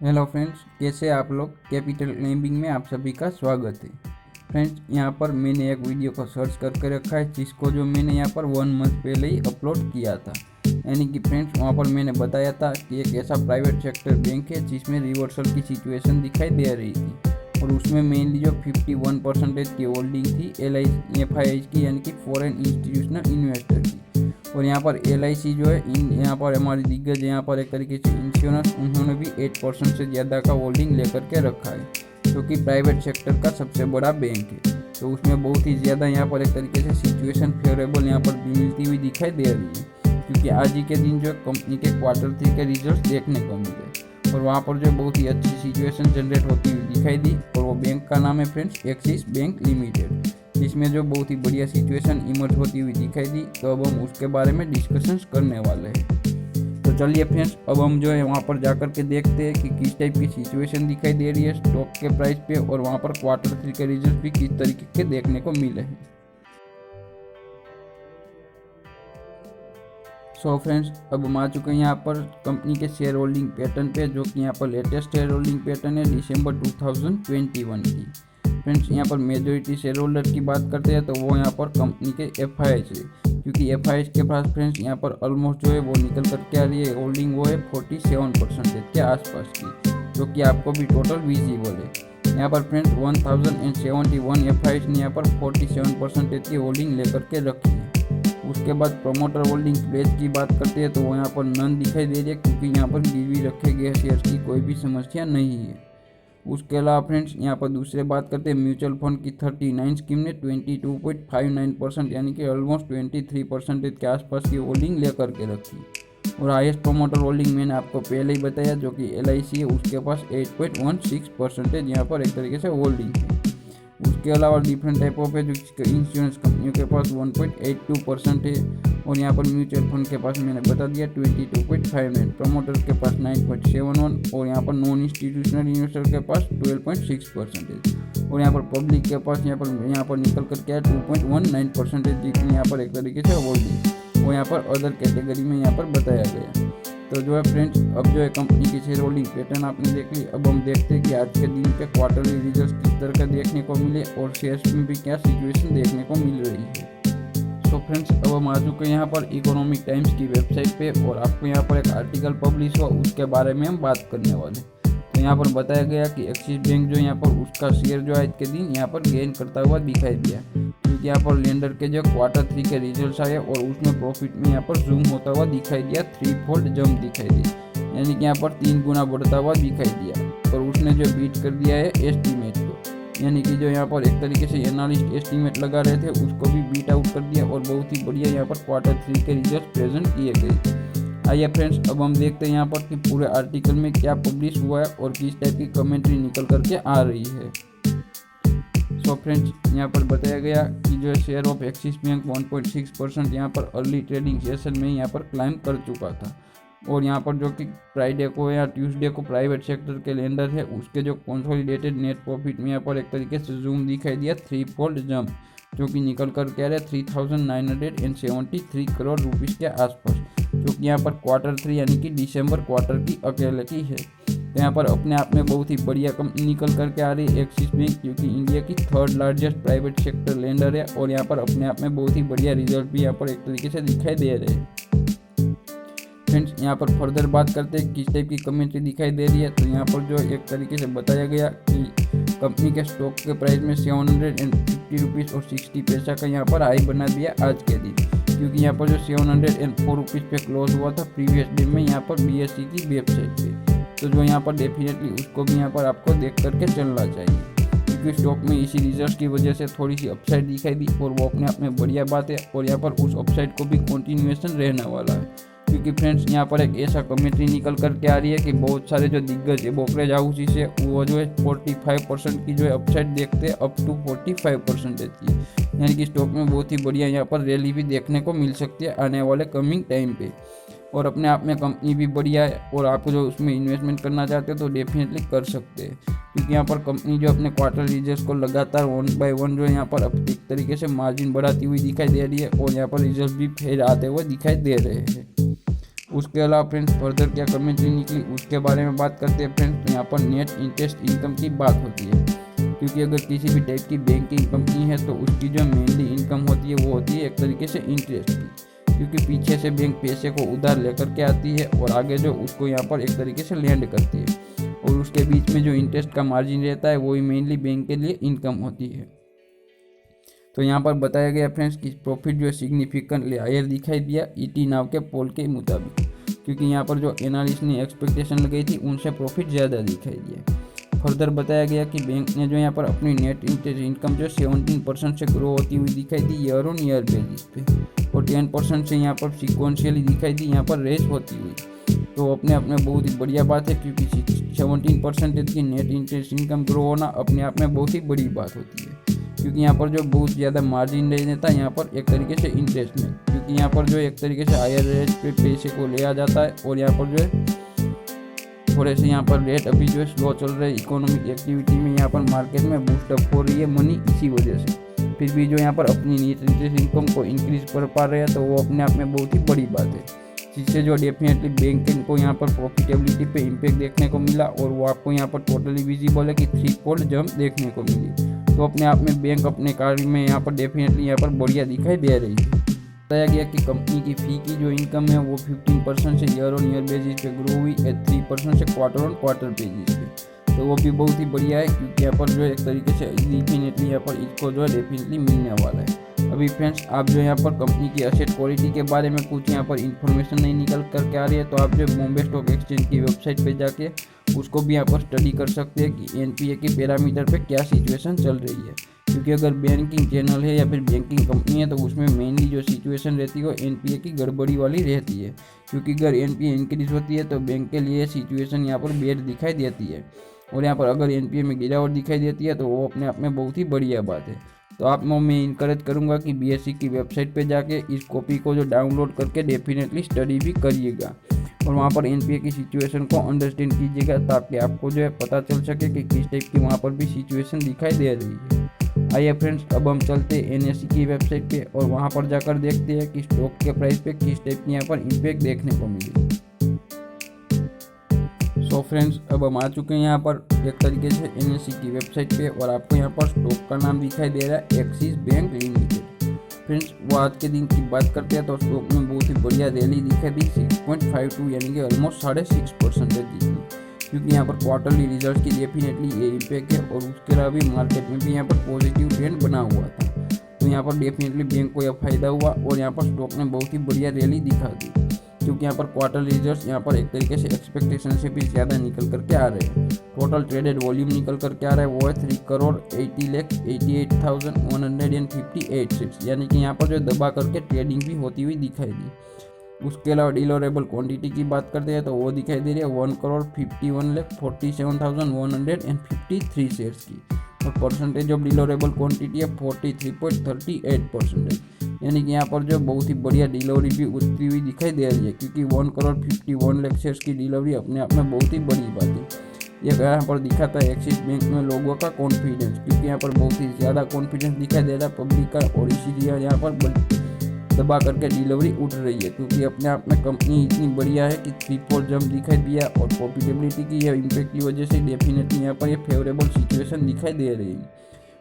Hello friends, कैसे आप लोग। कैपिटल क्लाइंबिंग में आप सभी का स्वागत है। फ्रेंड्स, यहाँ पर मैंने एक वीडियो को सर्च करके रखा है जिसको जो मैंने यहाँ पर 1 मंथ पहले ही अपलोड किया था। यानी कि फ्रेंड्स, वहाँ पर मैंने बताया था कि एक ऐसा प्राइवेट सेक्टर बैंक है जिसमें रिवर्सल की सिचुएशन दिखाई दे रही थी और उसमें मेनली जो 51% की होल्डिंग थी LIC की, यानी कि फॉरेन इंस्टीट्यूशनल इन्वेस्टर की। और यहाँ पर LIC जो है यहाँ पर हमारी दिग्गज यहाँ पर एक तरीके से इंश्योरेंस, उन्होंने भी 8% से ज़्यादा का होल्डिंग लेकर के रखा है, जो कि प्राइवेट सेक्टर का सबसे बड़ा बैंक है। तो उसमें बहुत ही ज़्यादा यहाँ पर एक तरीके से सिचुएशन फेवरेबल यहाँ पर मिलती हुई दिखाई दे रही है, क्योंकि आज ही के दिन जो कंपनी के Q3 के रिजल्ट देखने को मिले और वहाँ पर जो बहुत ही अच्छी सिचुएशन जनरेट होती हुई दिखाई दी। और वो बैंक का नाम है फ्रेंड्स एक्सिस बैंक लिमिटेड, जिसमें जो बहुत ही बढ़िया सिचुएशन इमर्ज होती हुई दिखाई दी। तो अब हम उसके बारे में डिस्कशन करने वाले हैं। तो चलिए फ्रेंड्स, अब हम जो है वहाँ पर जाकर के देखते हैं कि किस टाइप की सिचुएशन दिखाई दे रही है स्टॉक के प्राइस पे, और वहाँ पर Q3 के रिजल्ट भी किस तरीके के देखने को मिले हैं। सो फ्रेंड्स, अब हम आ चुके हैं यहाँ पर कंपनी के शेयर होल्डिंग पैटर्न पे, जो कि यहाँ पर लेटेस्ट शेयर होल्डिंग पैटर्न है दिसंबर 2021 की। फ्रेंड्स, यहाँ पर मेजोरिटी शेयर होल्डर की बात करते हैं तो वो यहाँ पर कंपनी के FIs है, क्योंकि FIs के पास फ्रेंड्स यहाँ पर ऑलमोस्ट जो है वो निकल करके आ रही है होल्डिंग, वो है 47% के आसपास की, जो कि आपको भी टोटल विजिबल है। यहाँ पर फ्रेंड्स 1071 FIs ने यहाँ पर 47% की होल्डिंग लेकर के रखी है। उसके बाद प्रोमोटर होल्डिंग प्लेस की बात करते हैं तो वो यहाँ पर नन दिखाई दे रही है, क्योंकि यहाँ पर गिरवी रखे गए शेयर की कोई भी समस्या नहीं है। उसके अलावा फ्रेंड्स यहाँ पर दूसरे बात करते हैं म्यूचुअल फंड की 39 स्कीम ने 22.59% यानी कि ऑलमोस्ट 23% के आसपास की होल्डिंग लेकर के रखी। और हाईएस्ट प्रोमोटर होल्डिंग मैंने आपको पहले ही बताया, जो कि LIC है, उसके पास 8.16% यहाँ पर एक तरीके से होल्डिंग है। उसके अलावा डिफरेंट टाइप ऑफ है, जो इंश्योरेंस कंपनियों के पास 1.82% है, और यहाँ पर म्यूचुअल फंड के पास मैंने बता दिया 22.59, प्रमोटर के पास 9.71, और यहाँ पर नॉन इंस्टीट्यूशनल इन्वेस्टर के पास 12.6% है, और यहाँ पर पब्लिक के पास यहाँ पर निकल कर क्या 2.19% जितनी यहाँ पर एक तरीके से होल्डिंग, वो यहाँ पर अदर कैटेगरी में यहाँ पर बताया गया। तो जो है फ्रेंड्स, अब जो है कंपनी की शेयर होल्डिंग पैटर्न आपने देख ली। अब हम देखते हैं कि आज के दिन पे क्वार्टरली रिजल्ट किस तरह का देखने को मिले और शेयर्स में भी क्या सिचुएशन देखने को मिल रही है। सो फ्रेंड्स, अब हम आ चुके हैं यहाँ पर इकोनॉमिक टाइम्स की वेबसाइट पे, और आपको यहाँ पर एक आर्टिकल पब्लिश हुआ, उसके बारे में हम बात करने वाले। तो यहाँ पर बताया गया कि एक्सिस बैंक जो यहाँ पर उसका शेयर जो आज के दिन यहाँ पर गेन करता हुआ दिखाई दिया, क्योंकि यहाँ पर लेंडर के जो Q3 के रिजल्ट आए और उसमें प्रॉफिट में यहाँ पर जूम होता हुआ दिखाई दिया, 3-fold जंप दिखाई दी, यानी कि यहाँ पर 3 गुना बढ़ता हुआ दिखाई दिया। और उसने जो बीट कर दिया है एस्टीमेट को, यानी कि जो यहाँ पर एक तरीके से एनालिस्ट एस्टीमेट लगा रहे थे उसको भी बीट आउट कर दिया, और बहुत ही बढ़िया यहाँ पर Q3 के रिजल्ट प्रेजेंट किए गए। आइए फ्रेंड्स, अब हम देखते हैं यहाँ पर कि पूरे आर्टिकल में क्या पब्लिश हुआ है और किस टाइप की कमेंट्री निकल करके आ रही है। सो फ्रेंड्स, यहाँ पर बताया गया कि जो शेयर ऑफ एक्सिस बैंक 1.6% यहाँ पर अर्ली ट्रेडिंग सेशन में यहाँ पर क्लाइम कर चुका था, और यहाँ पर जो कि फ्राइडे को या ट्यूसडे को प्राइवेट सेक्टर के लेंडर है उसके जो कंसोलिडेटेड नेट प्रॉफिट में यहाँ पर एक तरीके से जूम दिखाई दिया, 3-fold जंप, जो कि निकल कर के आ रहा है 3,973 करोड़ रुपीज़ के आसपास, जो कि यहाँ पर Q3 यानी कि दिसंबर क्वार्टर की अकेले की है। तो यहाँ पर अपने आप में बहुत ही बढ़िया कंपनी निकल करके आ रही है एक्सिस बैंक, क्योंकि इंडिया की 3rd largest private sector lender है, और यहाँ पर अपने आप में बहुत ही बढ़िया रिजल्ट भी यहाँ पर एक तरीके से दिखाई दे रहे हैं। फ्रेंड्स, यहाँ पर फर्दर बात करते हैं किस टाइप की कमेंट्री दिखाई दे रही है। तो यहाँ पर जो एक तरीके से बताया गया कि कंपनी के स्टॉक के प्राइस में 750 रुपीज़ और 60 पैसा का यहाँ पर हाई बना दिया आज के दिन, क्योंकि यहाँ पर जो 704 रुपीज़ पे क्लोज हुआ था प्रीवियस डे में यहाँ पर BSE की वेबसाइट पे। तो जो यहाँ पर डेफिनेटली उसको भी यहाँ पर आपको देख करके चलना चाहिए, क्योंकि स्टॉक में इसी रिजल्ट की वजह से थोड़ी सी अपसाइड दिखाई दी, और वो अपने आप में बढ़िया बात है, और यहाँ पर उस अपसाइड को भी कंटिन्यूएशन रहने वाला है, क्योंकि फ्रेंड्स यहाँ पर एक ऐसा कमेंट्री निकल करके आ रही है कि बहुत सारे जो दिग्गज है ब्रोकरेज हाउसेस है वो जो है 45% की जो है अपसाइड देखते हैं, अप टू 45% की, यानी कि स्टॉक में बहुत ही बढ़िया यहाँ पर रैली भी देखने को मिल सकती है आने वाले कमिंग टाइम पे। और अपने आप में कंपनी भी बढ़िया है, और आप जो उसमें इन्वेस्टमेंट करना चाहते हो तो डेफिनेटली कर सकते हैं, क्योंकि यहाँ पर कंपनी जो अपने क्वार्टर रिजल्ट को लगातार 1 by 1 जो यहाँ पर अब एक तरीके से मार्जिन बढ़ाती हुई दिखाई दे रही है, और यहाँ पर रिजल्ट भी फिर आते हुए दिखाई दे रहे हैं। उसके अलावा फ्रेंड्स फर्दर क्या कमेंट्री निकली उसके बारे में बात करते हैं फ्रेंड्स। तो यहाँ पर नेट इंटरेस्ट इनकम की बात होती है, क्योंकि अगर किसी भी टाइप की बैंकिंग कंपनी है तो उसकी जो मेनली इनकम होती है वो होती है एक तरीके से इंटरेस्ट की, क्योंकि पीछे से बैंक पैसे को उधार लेकर के आती है और आगे जो उसको यहाँ पर एक तरीके से लैंड करती है, और उसके बीच में जो इंटरेस्ट का मार्जिन रहता है वही मेनली बैंक के लिए इनकम होती है। तो यहाँ पर बताया गया फ्रेंड्स कि प्रॉफिट जो है सिग्निफिकेंटली हायर दिखाई दिया ईटी नाव के पोल के मुताबिक, क्योंकि यहाँ पर जो एनालिस्ट ने एक्सपेक्टेशन लगाई थी उनसे प्रॉफिट ज़्यादा दिखाई दिया। फर्दर बताया गया कि बैंक ने जो यहाँ पर अपनी नेट इंटरेस्ट इनकम जो 17% से ग्रो होती हुई दिखाई दी ईयर ऑन ईयर बेसिस पे, और 10% से यहाँ पर सिक्वेंशियली दिखाई दी यहाँ पर रेस होती हुई। तो अपने आप में बहुत ही बढ़िया बात है, क्योंकि 17% की नेट इंटरेस्ट इनकम ग्रो होना अपने आप में बहुत ही बड़ी बात होती है, क्योंकि यहाँ पर जो बहुत ज़्यादा मार्जिन ले लेता है यहाँ पर एक तरीके से इंटरेस्ट में, क्योंकि यहाँ पर जो एक तरीके से हायर रेट पे पैसे को लिया जाता है, और यहाँ पर जो है थोड़े से यहाँ पर रेट अभी जो है स्लो चल रहे हैं इकोनॉमिक एक्टिविटी में, यहाँ पर मार्केट में बूस्टअप हो रही है मनी इसी वजह से, फिर भी जो यहाँ पर अपनी नेट इंटरेस्ट इनकम को इंक्रीज कर पा रहे हैं तो वो अपने आप में बहुत ही बड़ी बात है, जिससे जो डेफिनेटली बैंक को यहाँ पर प्रॉफिटेबिलिटी पे इम्पैक्ट देखने को मिला, और वो आपको यहाँ पर टोटली विजिबल है कि 3-fold जंप देखने को मिली। तो अपने आप में बैंक अपने कार्य में यहाँ पर डेफिनेटली यहाँ पर बढ़िया दिखाई दे रही है। बताया गया कि कंपनी की फ़ी की जो इनकम है वो 15% से ईयर ऑन ईयर बेसिस पे ग्रो हुई है 3% से क्वार्टर ऑन क्वार्टर बेसिस पे, तो वो भी बहुत ही बढ़िया है, क्योंकि यहाँ पर जो एक तरीके से डेफिनेटली यहाँ पर इसको जो है डेफिनेटली मिलने वाला है। अभी फ्रेंड्स आप जो यहाँ पर कंपनी की एसेट क्वालिटी के बारे में कुछ यहाँ पर इन्फॉर्मेशन नहीं निकल करके आ रही है, तो आप जो बॉम्बे स्टॉक एक्सचेंज की वेबसाइट पे जाके उसको भी यहाँ पर स्टडी कर सकते हैं कि एनपीए के पैरामीटर पे क्या सिचुएशन चल रही है, क्योंकि अगर बैंकिंग चैनल है या फिर बैंकिंग कंपनी है तो उसमें मेनली जो सिचुएशन रहती है वो एनपीए की गड़बड़ी वाली रहती है, क्योंकि अगर एनपीए इंक्रीज होती है तो बैंक के लिए सिचुएशन यहाँ पर बेड दिखाई देती है, और यहाँ पर अगर एनपीए में गिरावट दिखाई देती है तो वो अपने आप में बहुत ही बढ़िया बात है। तो आप मैं इनकरेज करूँगा कि बीएसई की वेबसाइट पे जाके इस कॉपी को जो डाउनलोड करके डेफिनेटली स्टडी भी करिएगा, और वहाँ पर एनपीए की सिचुएशन को अंडरस्टैंड कीजिएगा, ताकि आपको जो है पता चल सके कि किस टाइप की वहाँ पर भी सिचुएशन दिखाई दे रही है। आइए फ्रेंड्स अब हम चलते हैं एनएसई की वेबसाइट पे, और वहाँ पर जाकर देखते हैं कि स्टॉक के प्राइस पे किस टाइप की यहाँ पर इम्पैक्ट देखने को मिली। सो फ्रेंड्स अब हम आ चुके हैं यहाँ पर एक तरीके से एनएसई की वेबसाइट पे, और आपको यहाँ पर स्टॉक का नाम दिखाई दे रहा है एक्सिस बैंक लिमिटेड। फ्रेंड्स वो आज के दिन की बात करते हैं तो स्टॉक में बहुत ही बढ़िया रैली दिखाई दी 6.52 यानी कि ऑलमोस्ट 6.5% दिखी, क्योंकि यहाँ पर क्वार्टरली रिजल्ट की डेफिनेटली ये इम्पैक्ट है, और उसके अलावा भी मार्केट में भी यहाँ पर पॉजिटिव ट्रेंड बना हुआ था, तो यहाँ पर डेफिनेटली बैंक को यह फायदा हुआ, और यहाँ पर स्टॉक ने बहुत ही बढ़िया रैली दिखा दी, क्योंकि यहाँ पर क्वार्टर रिजल्ट्स यहाँ पर एक तरीके से एक्सपेक्टेशन से भी ज़्यादा निकल करके आ रहे हैं। टोटल ट्रेडेड वॉल्यूम निकल करके आ रहा है वो है 3,80,88,158 शेयर्स, यानी कि यहाँ पर जो दबा करके ट्रेडिंग भी होती हुई दिखाई दी। उसके अलावा डिलोरेबल क्वांटिटी की बात करते हैं तो वो दिखाई दे रही है 1,51,47,153 शेयर्स की, और परसेंटेज ऑफ डिलोरेबल क्वांटिटी है 43.38%, यानी कि यहाँ पर जो बहुत ही बढ़िया डिलीवरी भी उतरी हुई दिखाई दे रही है, क्योंकि 1,51,00,000 शेयर्स की डिलीवरी अपने आप में बहुत ही बड़ी बात है। यह यहाँ पर दिखाता है एक्सिस बैंक में लोगों का कॉन्फिडेंस, क्योंकि यहाँ पर बहुत ही ज़्यादा कॉन्फिडेंस दिखाई दे रहा है पब्लिक का, और इसीलिए यहाँ पर दबा करके डिलीवरी उठ रही है, क्योंकि अपने आप में कंपनी इतनी बढ़िया है कि 3-4 जंप दिखाई दिया, और प्रॉफिटेबिलिटी की यह इम्पैक्ट की वजह से डेफिनेटली यहाँ पर ये फेवरेबल सिचुएशन दिखाई दे रही है,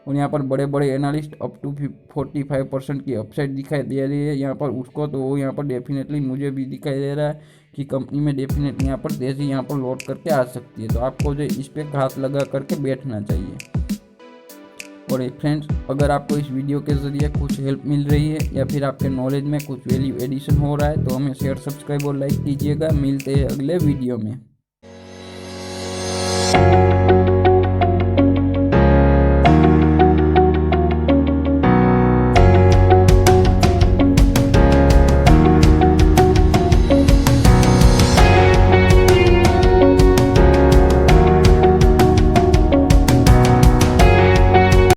और यहाँ पर बड़े बड़े एनालिस्ट अप टू 45% की अपसाइड दिखाई दे रही है यहाँ पर उसको, तो वो यहाँ पर डेफिनेटली मुझे भी दिखाई दे रहा है कि कंपनी में डेफिनेटली यहाँ पर तेज़ी यहाँ पर लौट करके आ सकती है, तो आपको जो इस पर हाथ लगा करके बैठना चाहिए। और फ्रेंड्स अगर आपको इस वीडियो के ज़रिए कुछ हेल्प मिल रही है या फिर आपके नॉलेज में कुछ वैल्यू एडिशन हो रहा है तो हमें शेयर, सब्सक्राइब और लाइक कीजिएगा। मिलते हैं अगले वीडियो में।